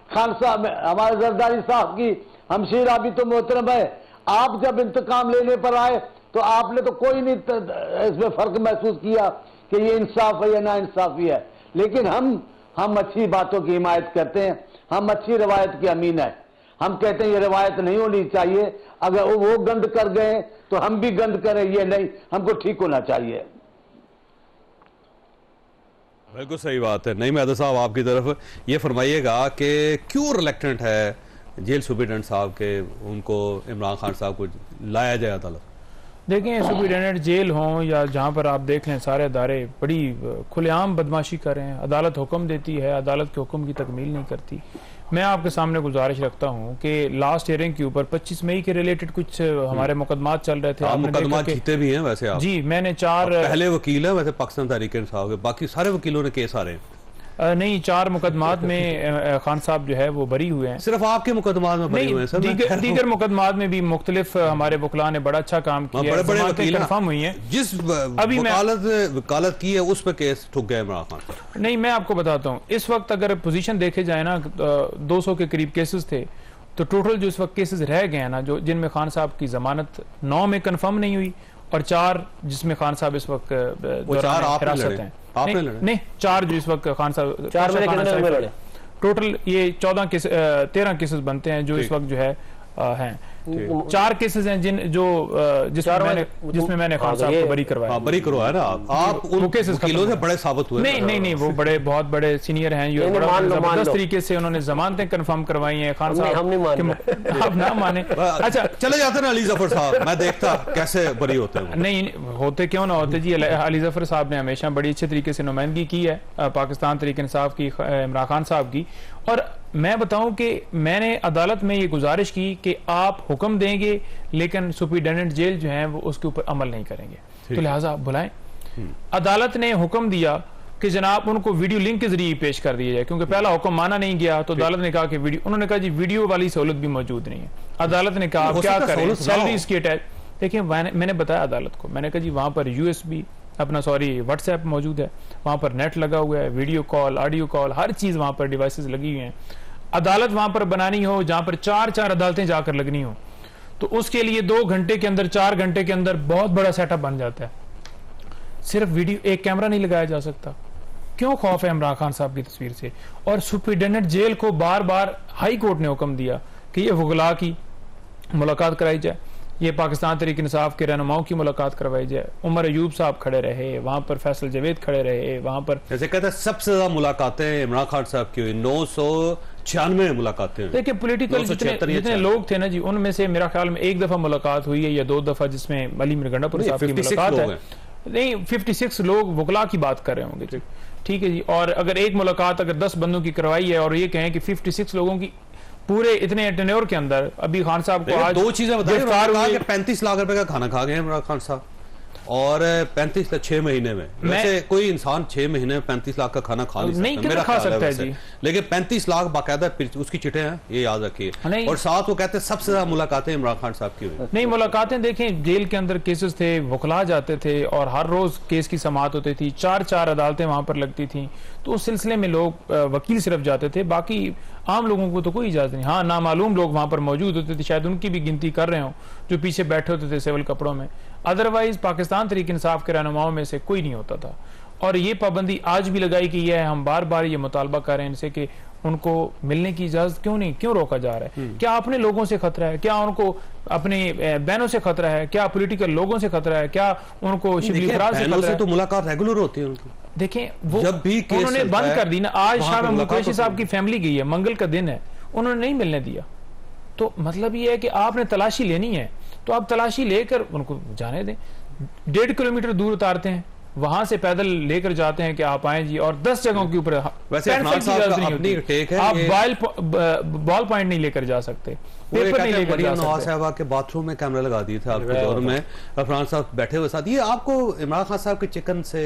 खान साहब हमारे जरदारी साहब की हमशीरा भी तो मोहतरम है। आप जब इंतकाम लेने पर आए तो आपने तो कोई नहीं इसमें फर्क महसूस किया कि ये इंसाफ है या ना इंसाफी है। लेकिन हम अच्छी बातों की हिमायत करते हैं, हम अच्छी रवायत की अमीन है। हम कहते हैं ये रवायत नहीं होनी चाहिए, अगर वो गंद कर गए तो हम भी गंद करें, ये नहीं, हमको ठीक होना चाहिए। बिल्कुल सही बात है। नहीं मेहदी साहब आपकी तरफ ये फरमाइएगा कि क्यों रिलेक्टेंट है जेल सुपरिटेंडेंट साहब के उनको इमरान खान साहब को लाया जाए अदालत? देखें, सुपरिटेंडेंट जेल हों या जहाँ पर आप देख लें सारे अदारे बड़ी खुलेआम बदमाशी कर रहे हैं। अदालत हुक्म देती है, अदालत के हुक्म की तकमील नहीं करती। मैं आपके सामने गुजारिश रखता हूँ कि लास्ट हियरिंग के ऊपर 25 मई के रिलेटेड कुछ हमारे मुकदमात चल रहे थे। आप मुकदमा जीते भी हैं वैसे आप? जी, मैंने 4 पहले वकील है वैसे पाकिस्तान तहरीक इंसाफ के, बाकी सारे वकीलों ने केस आ रहे हैं। नहीं, 4 मुकदमात में खान साहब जो है वो बरी हुए हैं। सिर्फ आपके मुकदमात में बरी हुए हैं सर? दीगर मुकदमात में भी मुख्तलिफ हमारे वकला ने बड़ा अच्छा काम किया है, बड़े वकील कंफर्म हुई है। जिस अभी वकालत की है उस पर केस ठुक गए इमरान खान। नहीं, मैं आपको बताता हूँ, इस वक्त अगर पोजीशन देखे जाए ना 200 के करीब केसेस थे, तो टोटल जो इस वक्त केसेस रह गए हैं ना, जो जिनमें खान साहब की जमानत 9 में कंफर्म नहीं हुई और 4 जिसमें खान साहब इस वक्त हिरासत हैं। नहीं, 4 जो इस वक्त खान साहब 4 में लड़े, टोटल ये 13 केसेस बनते हैं जो इस वक्त जो है हैं। 4 केसेस हैं जिसमें मैंने खान साहब को बरी करवाया। बरी करवाया ना आप उन वकीलों से बड़े साबित हुए? नहीं, वो बहुत बड़े सीनियर हैं, ये जबरदस्त तरीके से उन्होंने जमानतें कंफर्म करवाई हैं। खान साहब आप ना माने। अच्छा, चले जाते ना अली जफर साहब, मैं देखता कैसे बरी होते हैं। नहीं होते, क्यों ना होते जी। अली जफर साहब ने हमेशा बड़ी अच्छे तरीके से नुमाइंदगी की है पाकिस्तान तहरीक इंसाफ की, इमरान खान साहब की। और मैं बताऊं कि मैंने अदालत में ये गुजारिश की कि आप हुक्म देंगे लेकिन सुपरिटेंडेंट जेल जो है वो उसके ऊपर अमल नहीं करेंगे, तो लिहाजा बुलाएं। अदालत ने हुक्म दिया कि जनाब उनको वीडियो लिंक के जरिए पेश कर दिया जाए, क्योंकि पहला हुक्म माना नहीं गया। तो अदालत ने कहा कि उन्होंने कहा जी वीडियो वाली सहूलत भी मौजूद नहीं है। अदालत ने कहा क्या करें, सैलरी इसकी अटैच। देखिए, मैंने बताया अदालत को, मैंने कहा जी वहां पर USB व्हाट्सएप मौजूद है, वहां पर नेट लगा हुआ है, वीडियो कॉल, ऑडियो कॉल, हर चीज वहां पर डिवाइसेस लगी हुई हैं। अदालत वहां पर बनानी हो जहां पर 4 अदालतें जाकर लगनी हो, तो उसके लिए 2 घंटे के अंदर, 4 घंटे के अंदर बहुत बड़ा सेटअप बन जाता है। सिर्फ वीडियो, एक कैमरा नहीं लगाया जा सकता। क्यों खौफ है इमरान खान साहब की तस्वीर से? और सुपरिटेंडेंट जेल को बार बार हाई कोर्ट ने हुक्म दिया कि ये वकला की मुलाकात कराई जाए, ये पाकिस्तान तहरीक इंसाफ के रहनुमाओं की मुलाकात करवाई जाए। उमर अयूब साहब खड़े रहे वहां पर, फैसल जवेद खड़े रहे वहां पर। जैसे कहते हैं सबसे ज्यादा मुलाकातें इमरान खान साहब की हुई, 996 मुलाकातें। देखिए, पॉलिटिकल जितने लोग थे ना जी, उनमें से मेरा ख्याल में 1 दफा मुलाकात हुई है या 2 दफा, जिसमें अली मिर्गंडापुर साहब की मुलाकात है। नहीं, 56 लोग वकला की बात कर रहे होंगे। ठीक है जी। और अगर एक मुलाकात अगर 10 बंदों की करवाई है और ये कहें कि 56 लोगों की पूरे इतने टेन्योर के अंदर, अभी खान साहब को आज 2 चीजें बताइए। 35 लाख रुपए का खाना खा गए इमरान खान साहब। और 35 लाख 6 महीने में। वैसे कोई इंसान 6 महीने में 35 लाख का खाना खा नहीं सकता, मेरा खा ख्याल सकता है वैसे। जी। लेकिन 35 लाख बाकायदा उसकी चिटें हैं, ये याद रखिए। और साथ वो कहते हैं सबसे ज्यादा मुलाकातें इमरान खान साहब की हुई। नहीं, मुलाकातें देखें, जेल के अंदर केसेस थे, वकला जाते थे और हर रोज केस की समाअत होती थी, 4 अदालतें वहां पर लगती थी, तो उस सिलसिले में लोग वकील सिर्फ जाते थे, बाकी आम लोगों को तो कोई इजाजत नहीं। हाँ, नामालूम लोग वहां पर मौजूद होते थे, शायद उनकी भी गिनती कर रहे हो जो पीछे बैठे होते थे सिविल कपड़ों में। अदरवाइज पाकिस्तान तहरीक इंसाफ के रहनुमाओं में से कोई नहीं होता था। और ये पाबंदी आज भी लगाई गई है। हम बार बार ये मुतालबा कर रहे हैं इनसे कि उनको मिलने की इजाजत क्यों रोका जा रहा है? क्या अपने लोगों से खतरा है? क्या उनको अपने बहनों से खतरा है? क्या पॉलिटिकल लोगों से खतरा है? क्या उनको शिबली फराज से खतरा है? तो मुलाकात रेगुलर होती है उनकी। देखें, वो जब भी केस उन्होंने चलता बंद है, कर दी ना। आज वहाँ शाह पे महमूद मुलाकात कुरैशी साहब होती की फैमिली गई है, मंगल का दिन है, उन्होंने नहीं मिलने दिया। तो मतलब ये है कि आपने तलाशी लेनी है तो आप तलाशी लेकर उनको जाने दें। 1.5 किलोमीटर दूर उतारते हैं, वहां से पैदल लेकर जाते हैं कि आप आए जी, और 10 जगहों के ऊपर वैसे अफनान साहब का अपनी टेक है, आप बॉल पॉइंट नहीं लेकर जा सकते, पेपर नहीं लेकर जा सकते। साहबा के बाथरूम में कैमरा लगा दिए थे आपके दौर में, अफनान साहब बैठे हुए साथ। ये आपको इमरान खान साहब के चिकन से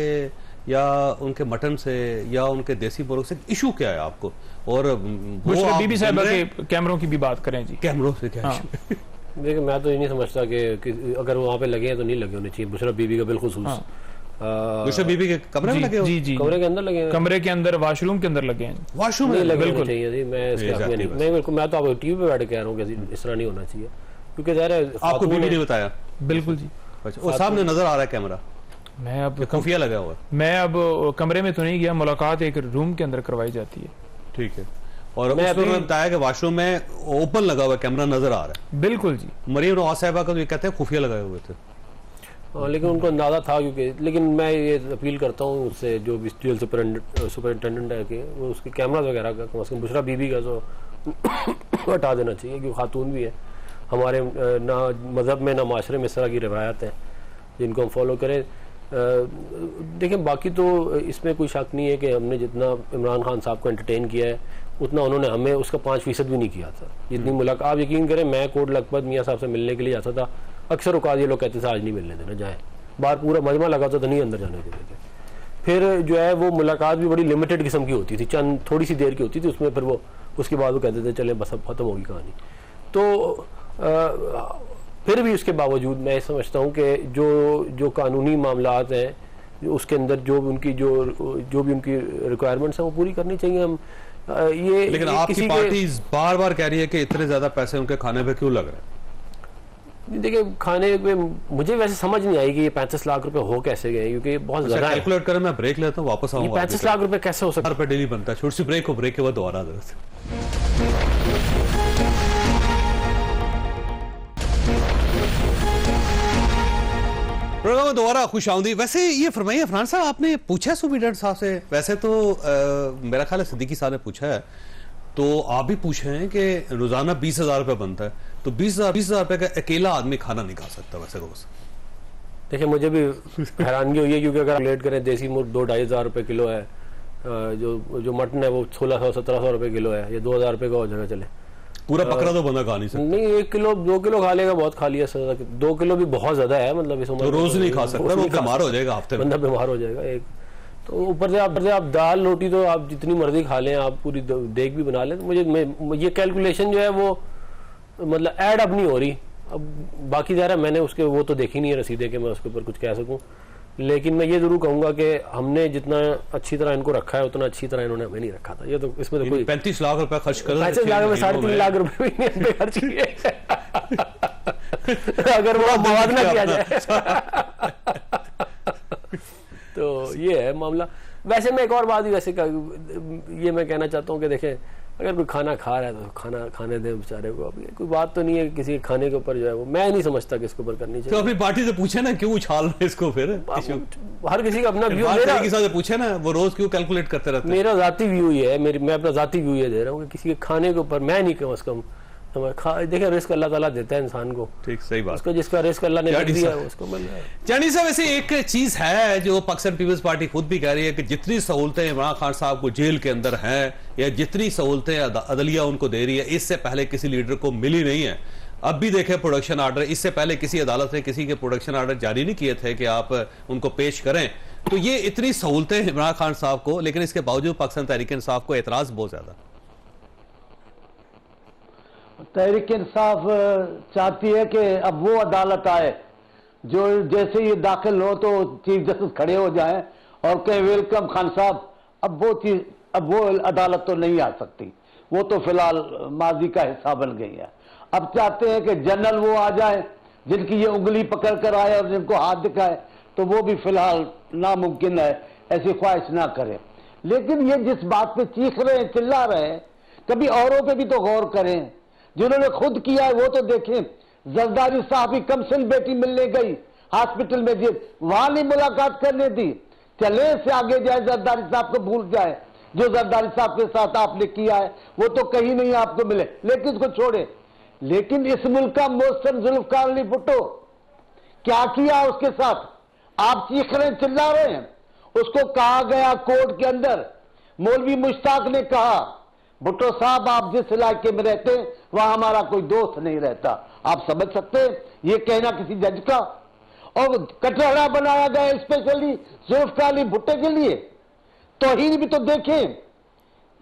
या उनके मटन से या उनके देसी मुर्ग से इशू क्या है आपको? और बीबी साहबा के कैमरों की भी बात करें जी। कैमरों से क्या हाँ। देखिए, मैं तो ये नहीं समझता कि अगर वहाँ पे लगे हैं तो नहीं लगे होने चाहिए। बुशरा बीबी का बिलखुसूस। बुशरा बीबी के कमरे में लगे? जी जी, कमरे के अंदर लगे हैं, कमरे के अंदर, वॉशरूम के अंदर लगे हैं। वॉशरूम में नहीं लगे बिल्कुल होने चाहिए जी। मैं इसके हक में नहीं, बिल्कुल। मैं तो आपको टीवी पे बैठ के कह रहा हूँ कि इस तरह नहीं होना चाहिए, क्योंकि ज़ाहिर है आपको बीबी ने बताया। बिल्कुल जी। अच्छा, और सामने नजर आ रहा है कैमरा, मैं अब खुफिया लगा हुआ है। मैं अब कमरे में तो नहीं गया, मुलाकात एक रूम के अंदर करवाई जाती है। ठीक है। और उसमें बताया कि वॉशरूम में ओपन लगा हुआ कैमरा नजर आ रहा है। बिल्कुल जी। मरीम नवाज साहिबा का तो ये कहते हैं खुफिया लगाए हुए थे। लेकिन उनको अंदाजा था, क्योंकि लेकिन मैं ये अपील करता हूँ उससे, जो भी जेल सुपरिटेंडेंट है कि वो उसके कैमरा वगैरह का कम से कम बुशरा बीबी का तो हटा देना चाहिए, क्योंकि खातून भी है। हमारे ना मज़हब में ना माशरे में इस तरह की रवायत है जिनको हम फॉलो करें। देखें, बाकी तो इसमें कोई शक नहीं है कि हमने जितना इमरान खान साहब को एंटरटेन किया है उतना उन्होंने हमें उसका 5% भी नहीं किया था। जितनी मुलाकात, आप यकीन करें, मैं कोट लखपत मियाँ साहब से मिलने के लिए जाता था, अक्सर औकात ये लोग कहते थे आज नहीं मिलने देना, जाए बाहर पूरा मजमा लगा तो नहीं अंदर जाने देते थे। फिर जो है वो मुलाकात भी बड़ी लिमिटेड किस्म की होती थी, चंद थोड़ी सी देर की होती थी, उसमें फिर वो उसके बाद वो कहते थे चले बस अब खत्म होगी कहानी। तो फिर भी उसके बावजूद मैं समझता हूँ कि जो कानूनी मामलात हैं उसके अंदर जो भी उनकी रिक्वायरमेंट्स हैं वो पूरी करनी चाहिए। हम ये लेकिन आपकी पार्टी बार बार कह रही है कि इतने ज्यादा पैसे उनके खाने पे क्यों लग रहे हैं? देखिए, खाने पे मुझे वैसे समझ नहीं आई कि ये 35 लाख रुपए हो कैसे गए, क्योंकि बहुत ज्यादा कैलकुलेट करें, मैं ब्रेक लेता हूँ, वापस आऊंगा। 35 लाख रुपए कैसे हो सकता है? डेली बनता है। छोटी सी ब्रेक हो, ब्रेक के बाद दोबारा प्रोग्राम में दोबारा खुश आमदी। वैसे ये फरमाइए अफनान साहब, आपने पूछा है सुप्रीडेंट साहब से? वैसे तो मेरा ख्याल है सिद्दीकी साहब ने पूछा है, तो आप भी पूछे हैं कि रोजाना 20,000 रुपये बनता है, तो 20,000 रुपये का अकेला आदमी खाना नहीं खा सकता वैसे रोज। देखिए, मुझे भी हैरानगी हुई है, क्योंकि अगर लेट करें देसी मुर्ग 2-2.5 हज़ार रुपये किलो है, जो मटन है वो 1600-1700 रुपये किलो है, ये 2,000 रुपये का हो जाएगा। चले पूरा बकरा तो बंदा खा नहीं सकता। नहीं, 1 किलो 2 किलो खा लेगा, बहुत खा लिया। 2 किलो भी बहुत ज्यादा है, मतलब इस उम्र तो रोज नहीं खा सकता, वो बीमार हो जाएगा, हफ्ते में बंदा बीमार हो जाएगा। एक तो ऊपर से आप दाल रोटी तो आप जितनी मर्जी खा लें, आप पूरी देग भी बना लें। मुझे ये कैलकुलेशन जो है वो मतलब ऐड अप नहीं हो रही। अब बाकी ज़रा मैंने उसके वो तो देखी नहीं है रसीदे के मैं उसके ऊपर कुछ कह सकूं, लेकिन मैं ये जरूर कहूंगा कि हमने जितना अच्छी तरह इनको रखा है उतना अच्छी तरह इन्होंने हमें नहीं रखा था। ये तो इसमें तो कोई 35 लाख रुपए खर्च कर 35 लाख में 3.5 लाख रुपए भी नहीं खर्च किए अगर वो मुआवजा किया जाए तो ये है मामला। वैसे मैं एक और बात वैसे ये मैं कहना चाहता हूँ कि देखें, अगर कोई खाना खा रहा है तो खाना खाने दें बेचारे को। अभी कोई बात तो नहीं है किसी के खाने के ऊपर जो है वो मैं नहीं समझता कि इसके ऊपर करनी चाहिए। तो अपनी पार्टी से पूछे ना क्यों उछाल रहे इसको, फिर हर किसी का अपना व्यू। मेरा से पूछे ना वो रोज क्यों कैलकुलेट करते रहते हैं। मेरा जाती व्यू ये है, मैं अपना जाती व्यू ये दे रहा हूँ कि किसी के खाने के ऊपर मैं नहीं कम से कम देखिए रिस्क अल्लाह ताला देता है इंसान को। ठीक, सही बात। उसको जिसका रिस्क अल्लाह ने दिया है उसको मिल रहा है। जानी साहब, वैसे एक चीज है जो पाकिस्तान पीपल्स पार्टी खुद भी कह रही है कि जितनी सहूलतें इमरान खान साहब को जेल के अंदर हैं या जितनी सहूलतें अदलिया उनको दे रही है, इससे पहले किसी लीडर को मिली नहीं है। अब भी देखें प्रोडक्शन आर्डर, इससे पहले किसी अदालत ने किसी के प्रोडक्शन आर्डर जारी नहीं किए थे कि आप उनको पेश करें। तो ये इतनी सहूलतें इमरान खान साहब को, लेकिन इसके बावजूद पाकिस्तान तहरीक इंसाफ को एतराज बहुत ज्यादा। तहरीक इंसाफ चाहती है कि अब वो अदालत आए जो जैसे ये दाखिल हो तो चीफ जस्टिस खड़े हो जाएं और कहें वेलकम खान साहब। अब वो अदालत तो नहीं आ सकती, वो तो फिलहाल माजी का हिस्सा बन गई है। अब चाहते हैं कि जनरल वो आ जाए जिनकी ये उंगली पकड़ कर आए और जिनको हाथ दिखाए, तो वो भी फिलहाल नामुमकिन है, ऐसी ख्वाहिश ना करें। लेकिन ये जिस बात पे चीख रहे हैं, चिल्ला रहे हैं, कभी औरों पे भी तो गौर करें। जिन्होंने खुद किया है वो तो देखें। जरदारी साहब की कमसिन बेटी मिलने गई हॉस्पिटल में, जी वहां नहीं मुलाकात करने दी। चले से आगे जाए, जरदारी साहब को भूल जाए। जो जरदारी साहब के साथ आपने किया है वो तो कहीं नहीं आपको मिले, लेकिन उसको छोड़े। लेकिन इस मुल्क का मोहसिन जुल्फकार अली भुट्टो, क्या किया उसके साथ? आप चीख रहे हैं, चिल्ला रहे हैं। उसको कहा गया कोर्ट के अंदर, मौलवी मुश्ताक ने कहा भुट्टो साहब आप जिस इलाके में रहते हैं वहां हमारा कोई दोस्त नहीं रहता। आप समझ सकते हैं ये कहना किसी जज का? और कटहरा बनाया गया स्पेशली जुल्फकार अली भुट्टो के लिए। तौहीन भी तो देखें,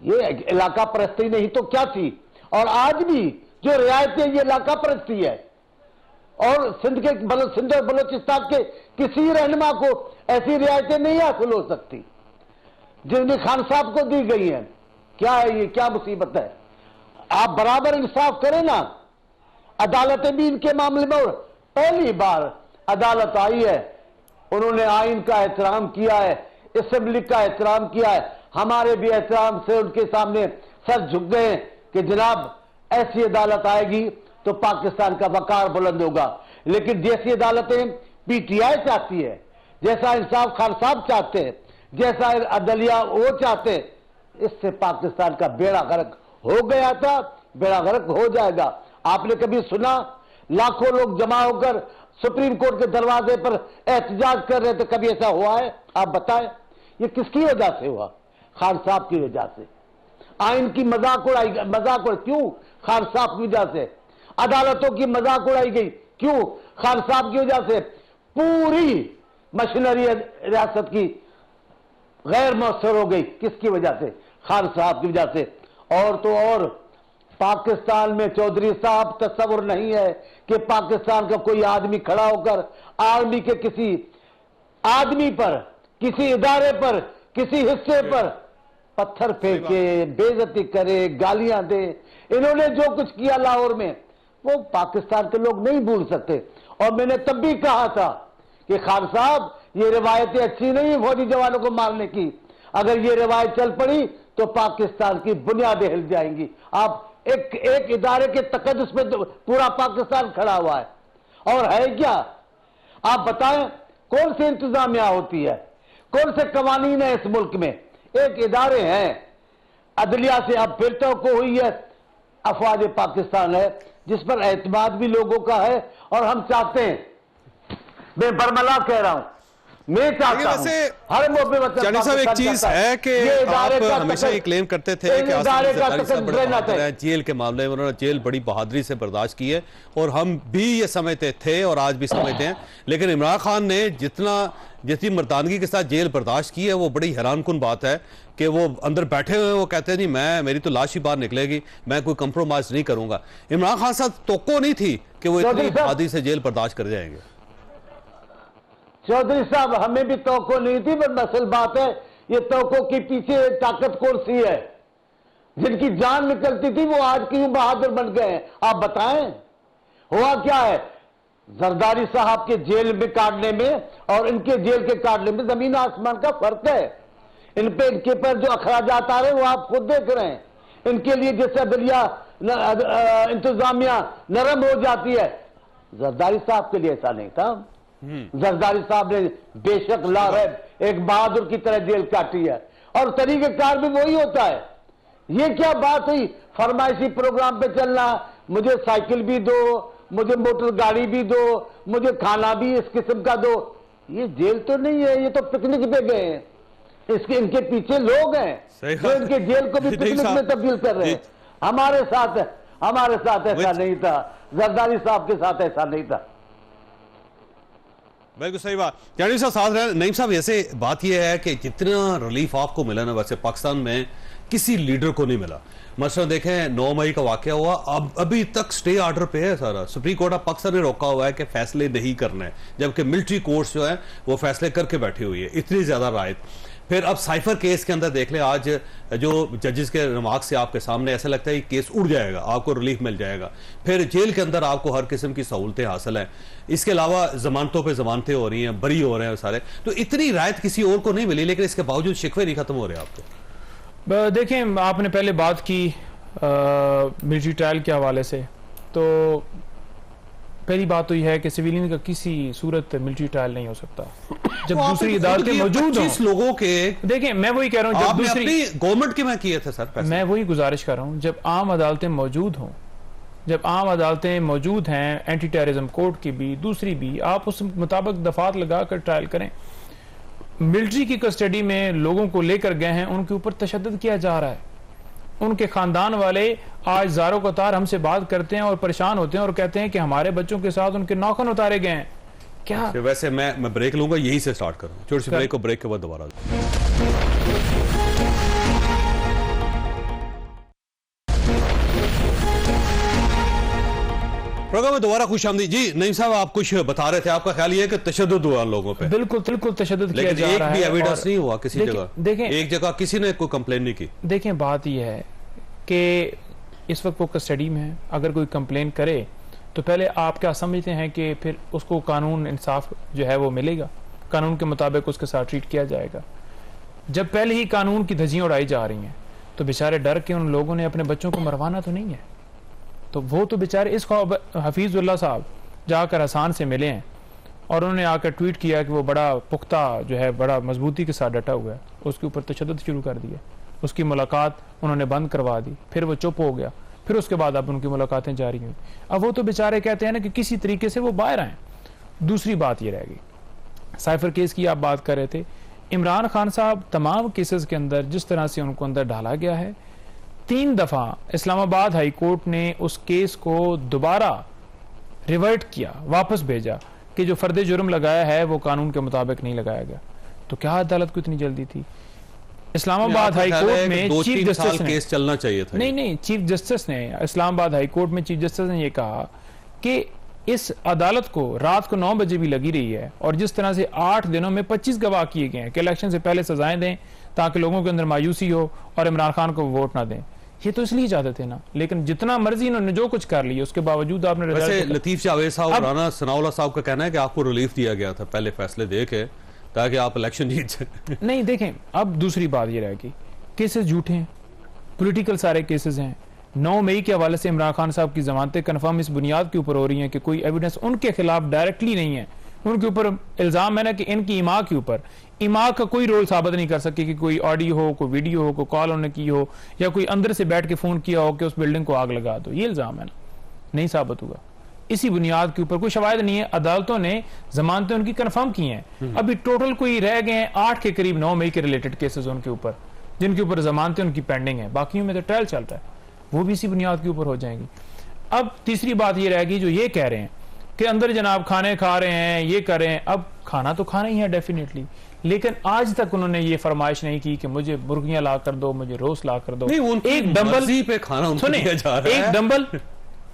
ये इलाका परस्ती नहीं तो क्या थी? और आज भी जो रियायतें, ये इलाका परस्ती है। और सिंध और बलोचिस्तान के किसी रहनुमा को ऐसी रियायतें नहीं हासिल हो सकती जिनकी खान साहब को दी गई हैं। क्या है ये, क्या मुसीबत है? आप बराबर इंसाफ करें ना। अदालतें भी इनके मामले में, पहली बार अदालत आई है, उन्होंने आइन का एहतराम किया है, असेंबली का एहतराम किया है। हमारे भी एहतराम से उनके सामने सर झुक गए कि जनाब ऐसी अदालत आएगी तो पाकिस्तान का वकार बुलंद होगा। लेकिन जैसी अदालतें पीटीआई चाहती है, जैसा इंसाफ खान साहब चाहते हैं, जैसा अदलिया वो चाहते हैं, इससे पाकिस्तान का बेड़ा गर्क हो गया था, बेड़ा गर्क हो जाएगा। आपने कभी सुना लाखों लोग जमा होकर सुप्रीम कोर्ट के दरवाजे पर एहतजाज कर रहे थे? कभी ऐसा हुआ है? आप बताएं। ये किसकी वजह से हुआ? खान साहब की वजह से। आइन की मजाक उड़ाई, क्यों? खान साहब की वजह से। अदालतों की मजाक उड़ाई गई, क्यों? खान साहब की वजह से। पूरी मशीनरी रियासत की गैर मौसर हो गई, किसकी वजह से? खान साहब की वजह से। और तो और पाकिस्तान में चौधरी साहब तस्वुर नहीं है कि पाकिस्तान का कोई आदमी खड़ा होकर आर्मी के किसी आदमी पर, किसी इदारे पर, किसी हिस्से पर पत्थर फेंके, बेइज्जती करे, गालियां दे। इन्होंने जो कुछ किया लाहौर में, वो पाकिस्तान के लोग नहीं भूल सकते। और मैंने तब भी कहा था कि खान साहब ये रिवायतें अच्छी नहीं फौजी जवानों को मारने की। अगर ये रिवायत चल पड़ी तो पाकिस्तान की बुनियादें हिल जाएंगी। आप एक इदारे के तकद्दुस में तो पूरा पाकिस्तान खड़ा हुआ है। और है क्या? आप बताएं कौन सी इंतजामिया होती है, कौन से कवानीन है इस मुल्क में? एक इदारे हैं अदलिया से, अब फिर तो को हुई है अफवाज पाकिस्तान है, जिस पर एतमाद भी लोगों का है। और हम चाहते हैं, मैं बरमला कह रहा हूं, मैं चाहता हूं हर मौके पर चानी साहब एक चीज है कि आप हमेशा ये क्लेम करते थे कि जेल के मामले में उन्होंने जेल बड़ी बहादुरी से बर्दाश्त की है, और हम भी ये समझते थे और आज भी समझते हैं। लेकिन इमरान खान ने जितनी मर्दानगी के साथ जेल बर्दाश्त की है, वो बड़ी हैरानकुन बात है कि वो अंदर बैठे हुए वो कहते हैं नहीं मेरी तो लाश ही बाहर निकलेगी, मैं कोई कंप्रोमाइज नहीं करूंगा। इमरान खान साहब तोको नहीं थी कि वो इतनी बहादुरी से जेल बर्दाश्त कर जाएंगे। चौधरी साहब हमें भी तोको नहीं थी, पर असल बात है ये तोको के पीछे ताकत कौन सी है? जिनकी जान निकलती थी वो आज क्यों बहादुर बन गए हैं? आप बताएं हुआ क्या है? जरदारी साहब के जेल में काटने में और इनके जेल के काटने में जमीन आसमान का फर्क है। इनके पर जो अखराजात आ रहे हैं वो आप खुद देख रहे हैं। इनके लिए जैसे दलिया इंतजामिया नरम हो जाती है, जरदारी साहब के लिए ऐसा नहीं था। जरदारी साहब ने बेशक लाहौर एक बहादुर की तरह जेल काटी है, और तरीकेकार भी वही होता है। ये क्या बात हुई फरमाइशी प्रोग्राम पे चलना, मुझे साइकिल भी दो, मुझे मोटर गाड़ी भी दो, मुझे खाना भी इस किस्म का दो। ये जेल तो नहीं है, ये तो पिकनिक पे गए हैं। इसके इनके पीछे लोग हैं जो इनके जेल को भी पिकनिक में तब्दील कर रहे हैं। हमारे साथ ऐसा नहीं था। जरदारी साहब के साथ ऐसा नहीं था। बिल्कुल सही बात। जानी साहब साथ रहे। नईम साहब, ऐसे बात यह है कि जितना रिलीफ आपको मिला ना, वैसे पाकिस्तान में किसी लीडर को नहीं मिला। मसलन देखें 9 मई का वाकया हुआ, अब अभी तक स्टे ऑर्डर पे है सारा। सुप्रीम कोर्ट ऑफ पाकिस्तान ने रोका हुआ है कि फैसले नहीं करने, जबकि मिलिट्री कोर्ट्स जो है वो फैसले करके बैठी हुई है, इतनी ज्यादा रायत। फिर अब साइफर केस के अंदर देख लें, आज जो जजेस के रिमार्क से आपके सामने ऐसा लगता है कि केस उड़ जाएगा, आपको रिलीफ मिल जाएगा। फिर जेल के अंदर आपको हर किस्म की सहूलतें हासिल हैं। इसके अलावा जमानतों पे जमानतें हो रही हैं, बरी हो रहे हैं सारे। तो इतनी रायत किसी और को नहीं मिली, लेकिन इसके बावजूद शिकवे नहीं खत्म हो रहे आपको। देखें, आपने पहले बात की मिलिट्री ट्रायल के हवाले से, तो पहली बात तो यह है कि सिविलियन का किसी सूरत मिलिट्री ट्रायल नहीं हो सकता जब दूसरी अदालतें मौजूद हों। लोगों के, देखिए मैं वही कह रहा हूं, जब दूसरी गवर्नमेंट के में किए थे सर, मैं वही गुजारिश कर रहा हूं, जब आम अदालतें मौजूद हों, जब आम अदालतें मौजूद हैं, एंटी टेररिज्म कोर्ट की भी, दूसरी भी, आप उस मुताबिक दफात लगाकर ट्रायल करें। मिलिट्री की कस्टडी में लोगों को लेकर गए हैं, उनके ऊपर तशद्दुद किया जा रहा है। उनके खानदान वाले आज ज़ारों कतार हमसे बात करते हैं और परेशान होते हैं और कहते हैं कि हमारे बच्चों के साथ उनके नौखन उतारे गए हैं। क्या वैसे मैं ब्रेक लूंगा, यही से स्टार्ट करूं, छोटी सी ब्रेक को, ब्रेक के बाद दोबारा। प्रोग्राम में दोबारा खुशामदीद जी। नईम साहब, आप कुछ बता रहे थे, आपका ख्याल ये है कि तशद्दुद हुआ लोगों पे? बिल्कुल बिल्कुल तशद्दुद किया जा रहा है, एक भी एविडेंस नहीं हुआ किसी जगह। देखें, एक जगह किसी ने कोई कंप्लेन नहीं की। देखें, बात यह है कि इस वक्त वो कस्टडी में है, अगर कोई कंप्लेन करे तो पहले आप क्या समझते हैं कि फिर उसको कानून इंसाफ जो है वो मिलेगा, कानून के मुताबिक उसके साथ ट्रीट किया जाएगा? जब पहले ही कानून की धज्जियां उड़ाई जा रही हैं तो बेचारे डर के उन लोगों ने अपने बच्चों को मरवाना तो नहीं है, तो वो तो बेचारे इस हफीजुल्लाह साहब जाकर हसान से मिले हैं और उन्होंने आकर ट्वीट किया कि वो बड़ा पुख्ता जो है, बड़ा मजबूती के साथ डटा हुआ है, उसके ऊपर तशद्दुद शुरू कर दिया, उसकी मुलाकात उन्होंने बंद करवा दी, फिर वो चुप हो गया, फिर उसके बाद अब उनकी मुलाकातें जारी हुई। अब वो तो बेचारे कहते हैं ना कि किसी तरीके से वो बाहर आए। दूसरी बात ये रहेगी, साइफर केस की आप बात कर रहे थे, इमरान खान साहब तमाम केसेस के अंदर जिस तरह से उनको अंदर डाला गया है, 3 दफा इस्लामाबाद हाई कोर्ट ने उस केस को दोबारा रिवर्ट किया, वापस भेजा कि जो फर्द जुर्म लगाया है वो कानून के मुताबिक नहीं लगाया गया। तो क्या अदालत को इतनी जल्दी थी? इस्लामाबाद हाई कोर्ट में चीफ जस्टिस ने, केस चलना चाहिए था। नहीं, चीफ जस्टिस ने इस्लामाबाद हाई कोर्ट में चीफ जस्टिस ने यह कहा कि इस अदालत को रात को 9 बजे भी लगी रही है और जिस तरह से 8 दिनों में 25 गवाह किए गए हैं कि इलेक्शन से पहले सजाएं दें ताकि लोगों के अंदर मायूसी हो और इमरान खान को वोट ना दें, ये तो इसलिए चाहते थे ना। लेकिन जितना मर्जी इन्होंने जो कुछ कर लिया उसके बावजूद आपने वैसे लतीफ जावेद साहब और राना सनाउल्लाह साहब का कहना है कि आपको रिलीफ दिया गया था पहले फैसले दे के ताकि आप इलेक्शन जीत जाए। नहीं, देखें, अब दूसरी बात ये रहेगी, केसेस झूठे हैं, पॉलिटिकल सारे केसेस हैं। 9 मई के हवाले से इमरान खान साहब की जमानतें कन्फर्म इस बुनियाद के ऊपर हो रही हैं कि कोई एविडेंस उनके खिलाफ डायरेक्टली नहीं है, उनके ऊपर इल्जाम है ना कि इनकी इमा के ऊपर, इमा का कोई रोल साबित नहीं कर सके कि कोई ऑडियो हो, कोई वीडियो हो, कोई कॉल उन्होंने की हो या कोई अंदर से बैठ के फोन किया हो कि उस बिल्डिंग को आग लगा दो, ये इल्जाम है ना, नहीं साबित हुआ। इसी बुनियाद के ऊपर कोई शवायद नहीं है, अदालतों ने जमानतें उनकी कंफर्म की हैं। अभी टोटल कोई रह गए हैं 8 के करीब 9 मई के रिलेटेड केसेस उनके ऊपर, जिनके ऊपर जमानतें उनकी पेंडिंग है, बाकियों में तो ट्रायल चल रहा है, वो भी इसी बुनियाद के ऊपर हो जाएंगी। अब तीसरी बात ये रहेगी, जो ये कह रहे हैं कि अंदर जनाब खाने खा रहे हैं, ये कर रहे हैं, अब खाना तो खाना ही है डेफिनेटली, लेकिन आज तक उन्होंने ये फरमाइश नहीं की कि मुझे मुर्गियां ला कर दो, मुझे रोस्ट ला कर दो। एक डंबल पे खाना सुने, एक डंबल,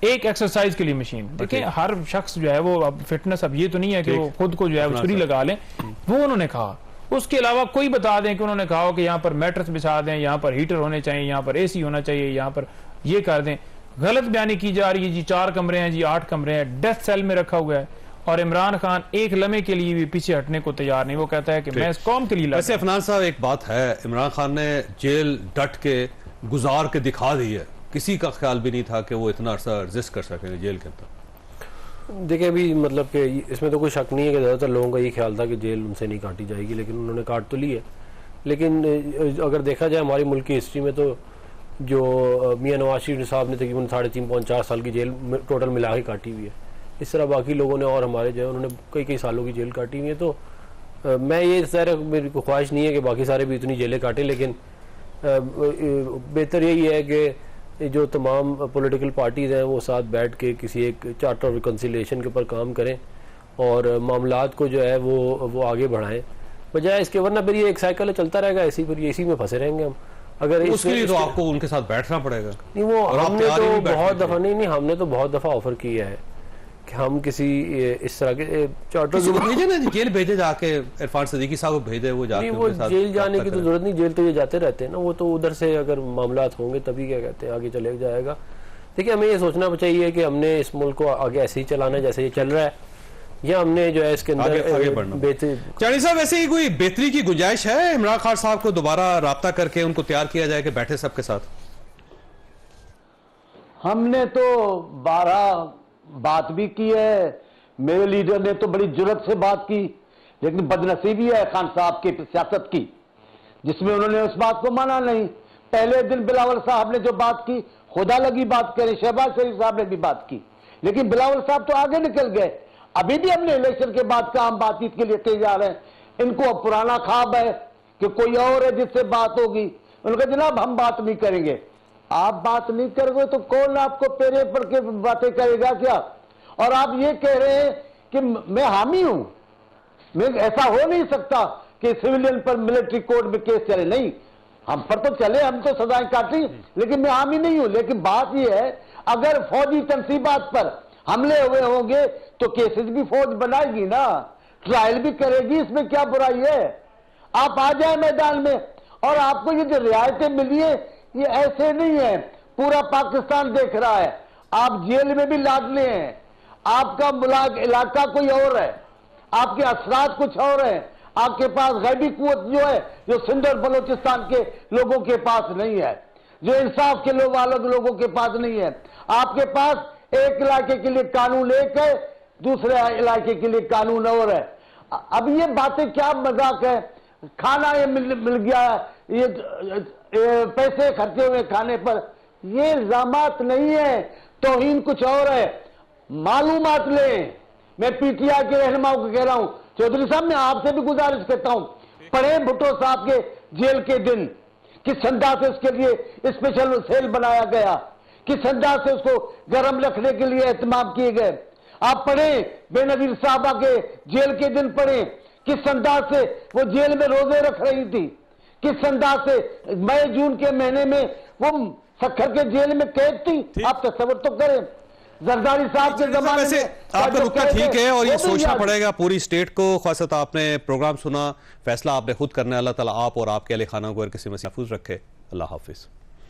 एक एक्सरसाइज के लिए मशीन। देखिए, हर शख्स जो है वो अब फिटनेस, अब ये तो नहीं है कि वो खुद को जो है छुरी लगा लें, वो उन्होंने कहा। उसके अलावा कोई बता दें कि उन्होंने कहा हो कि यहाँ पर मैट्रेस बिछा दें, यहाँ पर हीटर होने चाहिए, यहाँ पर एसी होना चाहिए, यहाँ पर ये कर दें, गलत बयानी की जा रही है जी। 4 कमरे हैं जी, 8 कमरे हैं, डेथ सेल में रखा हुआ है और इमरान खान एक लम्हे के लिए भी पीछे हटने को तैयार नहीं। वो कहता है कि मैं इस कौम के लिए। वैसे अफनान साहब, एक बात है, इमरान खान ने जेल डट के गुजार के दिखा दी है, किसी का ख्याल भी नहीं था कि वो इतना अरसा रेजिस्ट कर सकेंगे जेल के अंदर। देखिए, अभी मतलब कि इसमें तो कोई शक नहीं है कि ज़्यादातर लोगों का ये ख्याल था कि जेल उनसे नहीं काटी जाएगी, लेकिन उन्होंने काट तो ली है। लेकिन अगर देखा जाए हमारी मुल्क की हिस्ट्री में, तो जो मियां नवाज शरीफ साहब ने तकरीबन 3.5-4 साल की जेल टोटल मिला के काटी हुई है। इस तरह बाकी लोगों ने और हमारे जो है उन्होंने कई सालों की जेल काटी हुई है। तो मैं ये ज़ाहिर मेरी को ख्वाहिश नहीं है कि बाकी सारे भी इतनी जेलें काटें, लेकिन बेहतर यही है कि ये जो तमाम पॉलिटिकल पार्टीज़ हैं वो साथ बैठ के किसी एक चार्टर ऑफ रिकन्सिलिएशन के ऊपर काम करें और मामलात को जो है वो आगे बढ़ाएं बजाय इसके, वरना फिर ये एक साइकिल चलता रहेगा ऐसी, फिर इसी में फंसे रहेंगे हम। अगर उसके लिए तो आपको उनके साथ बैठना पड़ेगा। नहीं, वो हमने तो बहुत दफ़ा नहीं हमने तो बहुत दफ़ा ऑफर किया है कि हम किसी इस तरह के चार्टर भेजे ना, जेल भेजे जाके इरफान सदीकी साहब को भेजे, वो जाके वो जेल जाने की तो जरूरत नहीं, जेल तो ये जाते रहते हैं ना, वो तो उधर से अगर मामलात होंगे तभी क्या कहते हैं आगे चले जाएगा। देखिए हमें ये सोचना चाहिए कि हमने इस मुल्क को आगे ऐसे ही चलाना है जैसे ये चल रहा है, या हमने जो है इसके अंदर चाणी साहब वैसे ही कोई बेहतरी की गुंजाइश है इमरान खान साहब को दोबारा राब्ता करके उनको तैयार किया जाए कि बैठे सबके साथ? हमने तो 12 बात भी की है, मेरे लीडर ने तो बड़ी जुर्रत से बात की, लेकिन बदनसीबी है खान साहब की सियासत की जिसमें उन्होंने उस बात को माना नहीं। पहले दिन बिलावल साहब ने जो बात की, खुदा लगी बात करी, शहबाज शरीफ साहब ने भी बात की, लेकिन बिलावल साहब तो आगे निकल गए। अभी भी हमने इलेक्शन के बाद का हम बातचीत के लिए कहे जा रहे हैं, इनको पुराना ख्वाब है कि कोई और है जिससे बात होगी। उन्होंने कहा जनाब हम बात नहीं करेंगे। आप बात नहीं करोगे तो कौन आपको पेरे पड़ के बातें करेगा क्या? और आप ये कह रहे हैं कि मैं हामी हूं, मैं ऐसा हो नहीं सकता कि सिविलियन पर मिलिट्री कोर्ट में केस चले। नहीं, हम पर तो चले, हम तो सजाएं काटी, लेकिन मैं हामी नहीं हूं। लेकिन बात यह है अगर फौजी तनसीबात पर हमले हुए होंगे तो केसेस भी फौज बनाएगी ना, ट्रायल भी करेगी, इसमें क्या बुराई है? आप आ जाए मैदान में। और आपको ये जो रियायतें मिली है ये ऐसे नहीं है, पूरा पाकिस्तान देख रहा है। आप जेल में भी लाडले हैं, आपका मुलाक इलाका कोई और है, आपके असरात कुछ और है, आपके पास गैबी कुव्वत जो है जो सिंध और बलोचिस्तान के लोगों के पास नहीं है, जो इंसाफ के लोगों के पास नहीं है। आपके पास एक इलाके के लिए कानून एक है, दूसरे इलाके के लिए कानून और है। अब ये बातें क्या मजाक है? खाना ये मिल गया, ये पैसे खर्चे हुए खाने पर, ये इल्जामात नहीं है, तौहीन कुछ और है। मालूमात लें। मैं पीटीआई के रहनुमाओं को कह रहा हूं, चौधरी साहब मैं आपसे भी गुजारिश करता हूं, पढ़े भुट्टो साहब के जेल के दिन, किस अंदाज से उसके लिए स्पेशल सेल बनाया गया, किस अंदाज से उसको गर्म रखने के लिए एहतमाम किए गए। आप पढ़े बेनजीर साहबा के जेल के दिन, पढ़े किस अंदाज से वो जेल में रोजे रख रही थी, किस अंदाज से मई जून के महीने में वो सखर के जेल में कैद थी। आप तस्वर तो करें, जरदारी साहब के जमाने में आपका नुक्ता ठीक है और ये सोचना पड़ेगा पूरी स्टेट को। खासत आपने प्रोग्राम सुना, फैसला आपने खुद करना है। अल्लाह ताला आप और आपके अहले खाना को किसी में महफूज रखे। अल्लाह हाफिज।